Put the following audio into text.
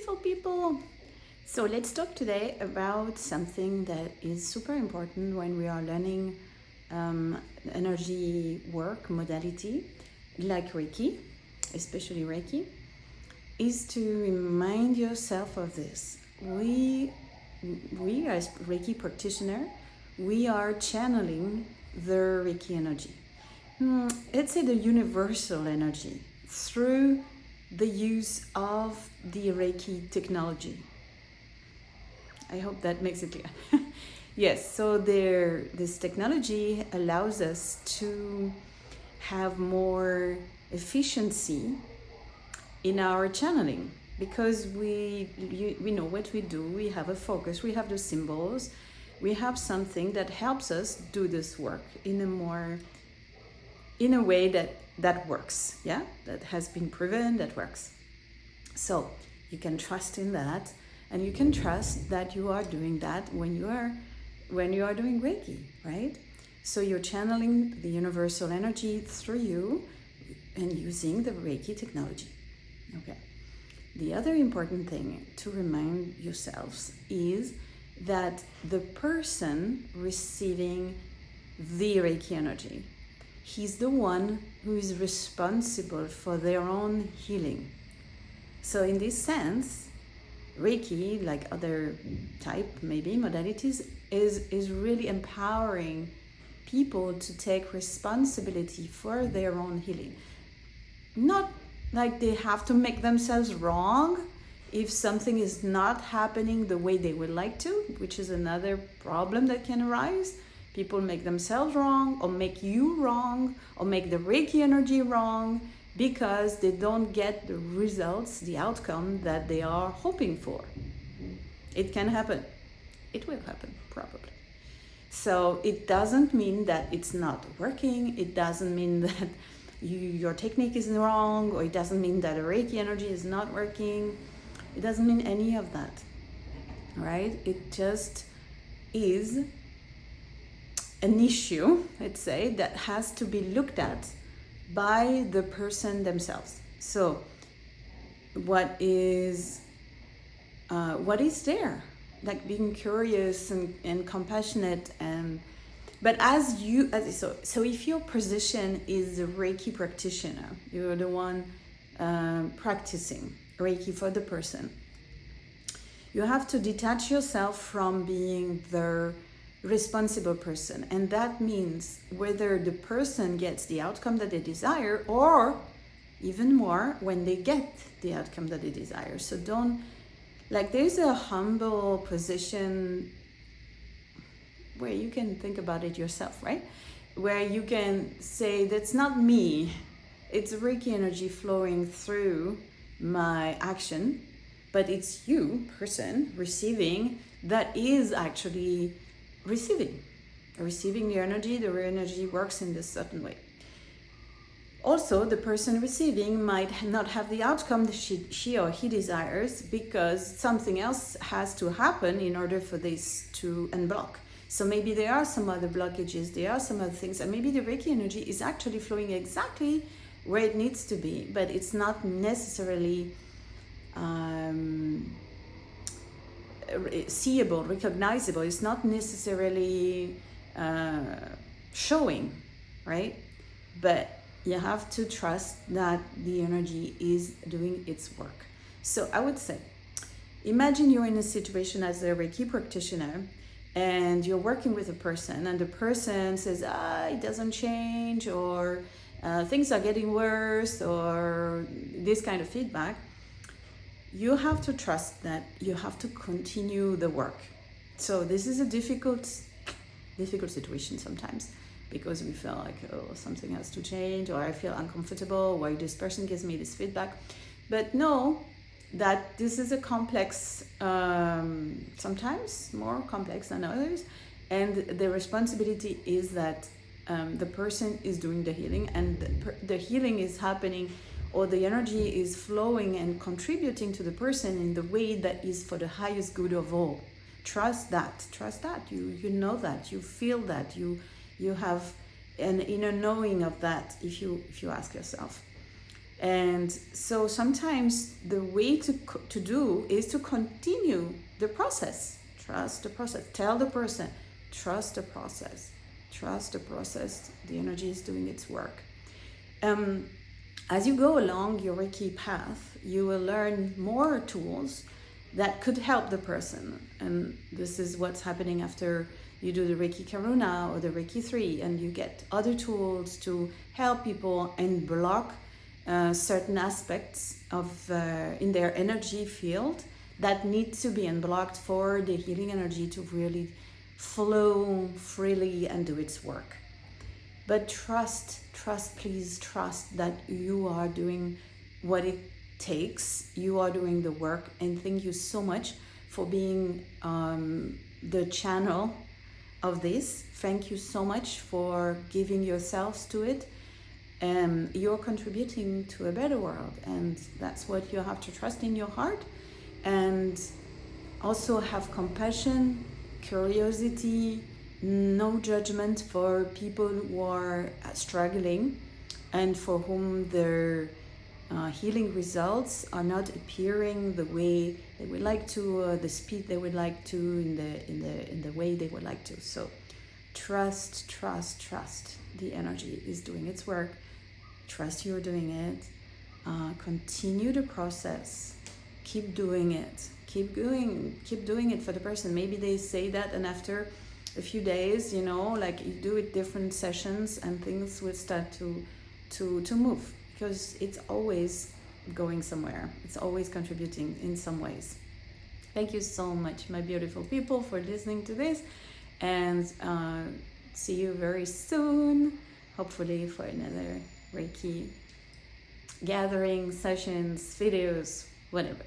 beautiful people. So let's talk today about something that is super important when we are learning energy work modality like Reiki, especially Reiki, is to remind yourself of this. We as Reiki practitioner, we are channeling the Reiki energy. Let's say the universal energy through the use of the Reiki technology. I hope that makes it clear. Yes, so this technology allows us to have more efficiency in our channeling because we know what we do, we have a focus, we have the symbols, we have something that helps us do this work in a way that works, yeah, that has been proven, that works. So you can trust in that, and you can trust that you are doing that when you are doing Reiki, right? So you're channeling the universal energy through you and using the Reiki technology. Okay. The other important thing to remind yourselves is that the person receiving the Reiki energy, he's the one who is responsible for their own healing. So in this sense, Reiki, like other type maybe modalities, is really empowering people to take responsibility for their own healing. Not like they have to make themselves wrong if something is not happening the way they would like to, which is another problem that can arise. People make themselves wrong, or make you wrong, or make the Reiki energy wrong because they don't get the results, the outcome that they are hoping for. It can happen. It will happen, probably. So it doesn't mean that it's not working. It doesn't mean that your technique is wrong, or it doesn't mean that a Reiki energy is not working. It doesn't mean any of that, right? It just is an issue, let's say, that has to be looked at by the person themselves. So what is there? Like being curious and compassionate, but so if your position is a Reiki practitioner, you're the one practicing Reiki for the person, you have to detach yourself from being the responsible person, and that means whether the person gets the outcome that they desire, or even more when they get the outcome that they desire. So there's a humble position where you can think about it yourself, right? Where you can say, that's not me, it's Reiki energy flowing through my action, but it's you, person, receiving, that is actually receiving the energy. The energy works in this certain way. Also, the person receiving might not have the outcome that she or he desires because something else has to happen in order for this to unblock. So maybe there are some other blockages, there are some other things, and maybe the Reiki energy is actually flowing exactly where it needs to be, but it's not necessarily seeable, recognizable. It's not necessarily showing, right? But you have to trust that the energy is doing its work. So I would say, imagine you're in a situation as a Reiki practitioner and you're working with a person, and the person says, it doesn't change, or things are getting worse, or this kind of feedback. You have to trust that you have to continue the work. So this is a difficult situation sometimes, because we feel like, something has to change, or I feel uncomfortable, why this person gives me this feedback. But know that this is a complex, sometimes more complex than others, and the responsibility is that the person is doing the healing, and the healing is happening, or the energy is flowing and contributing to the person in the way that is for the highest good of all. Trust that. You know that, you feel that, you have an inner knowing of that if you ask yourself. And so sometimes the way to do is to continue the process. Trust the process. Tell the person, trust the process. Trust the process. The energy is doing its work. As you go along your Reiki path, you will learn more tools that could help the person. And this is what's happening after you do the Reiki Karuna or the Reiki 3, and you get other tools to help people and block certain aspects of in their energy field that need to be unblocked for the healing energy to really flow freely and do its work. But trust, please trust that you are doing what it takes. You are doing the work, and thank you so much for being the channel of this. Thank you so much for giving yourselves to it. You're contributing to a better world, and that's what you have to trust in your heart, and also have compassion, curiosity, no judgment for people who are struggling and for whom their healing results are not appearing the way they would like to, the speed they would like to, in the way they would like to. So trust. The energy is doing its work. Trust you're doing it. Continue the process. Keep doing it. Keep doing it for the person. Maybe they say that, and after a few days, like you do it different sessions, and things will start to move, because it's always going somewhere. It's always contributing in some ways. Thank you so much, my beautiful people, for listening to this, and see you very soon, hopefully for another Reiki gathering, sessions, videos, whatever.